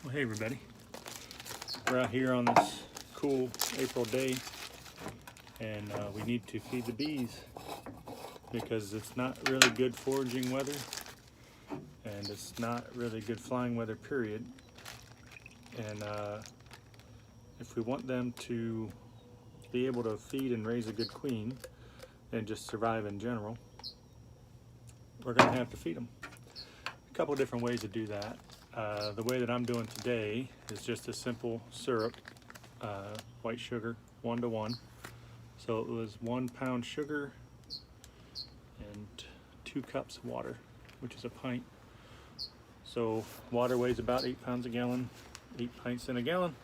Well, hey everybody, we're out here on this cool April day and we need to feed the bees because it's not really good foraging weather and it's not really good flying weather period, and if we want them to be able to feed and raise a good queen and just survive in general, we're going to have to feed them. A couple of different ways to do that. The way that I'm doing today is just a simple syrup, white sugar, 1-to-1. So it was 1 pound sugar and 2 cups of water, which is a pint. So water weighs about 8 pounds a gallon, 8 pints in a gallon.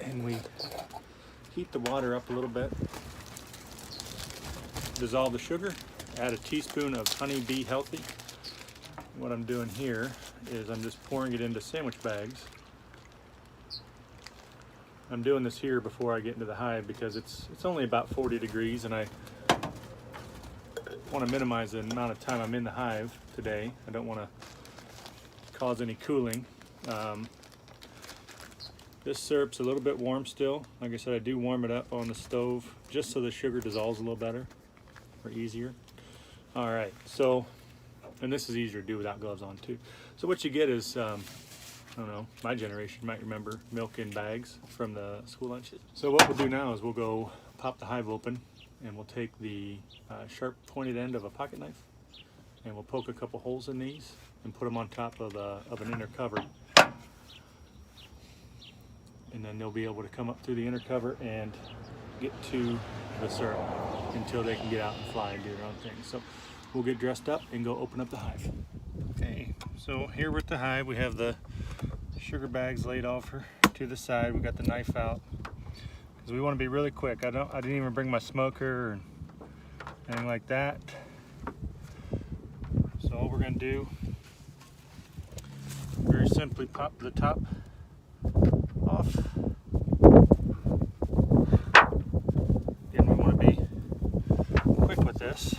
And we heat the water up a little bit, dissolve the sugar, add a teaspoon of Honey Bee Healthy. What I'm doing here is I'm just pouring it into sandwich bags. I'm doing this here before I get into the hive because it's only about 40 degrees and I want to minimize the amount of time I'm in the hive today. I don't want to cause any cooling. This syrup's a little bit warm still. Like I said, I do warm it up on the stove just so the sugar dissolves a little better or easier. All right, so, and this is easier to do without gloves on too. So what you get is, I don't know, my generation might remember milk in bags from the school lunches. So what we'll do now is we'll go pop the hive open and we'll take the sharp pointed end of a pocket knife and we'll poke a couple holes in these and put them on top of an inner cover. And then they'll be able to come up through the inner cover and get to the syrup until they can get out and fly and do their own thing. So we'll get dressed up and go open up the hive. Okay, so here with the hive we have the sugar bags laid off to the side. We got the knife out because we want to be really quick. I didn't even bring my smoker or anything like that. So all we're going to do, very simply pop the top off. Again, we want to be quick with this.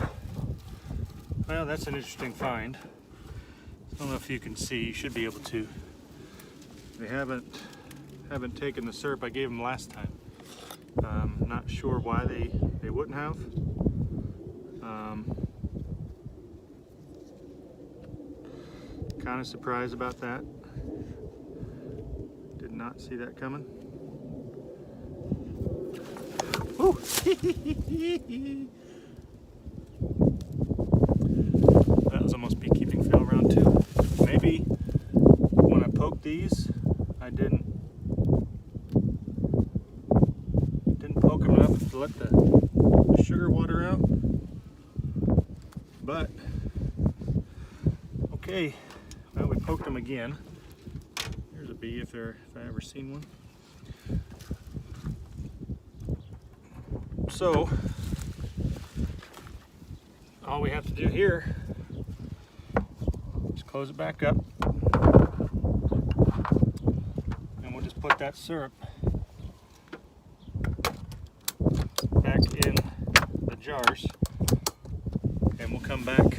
Well, that's an interesting find. I don't know if you can see. You should be able to. They haven't taken the syrup I gave them last time. Not sure why they wouldn't have. Kind of surprised about that. Did not see that coming. Woo! That was almost beekeeping fail round 2. Maybe when I poked these, I didn't poke them enough to let the sugar water out. But okay, well, we poked them again. Here's a bee if I ever seen one. So all we have to do here is close it back up and we'll just put that syrup back in the jars and we'll come back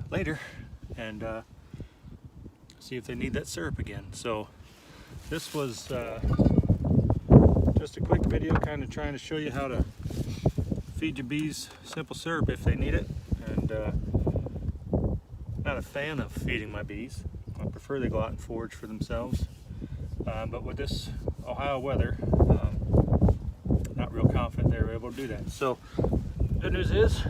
later and see if they need that syrup again. So this was just a quick video kind of trying to show you how to feed your bees simple syrup if they need it. And not a fan of feeding my bees. I prefer they go out and forage for themselves. But with this Ohio weather, not real confident they were able to do that. So good news is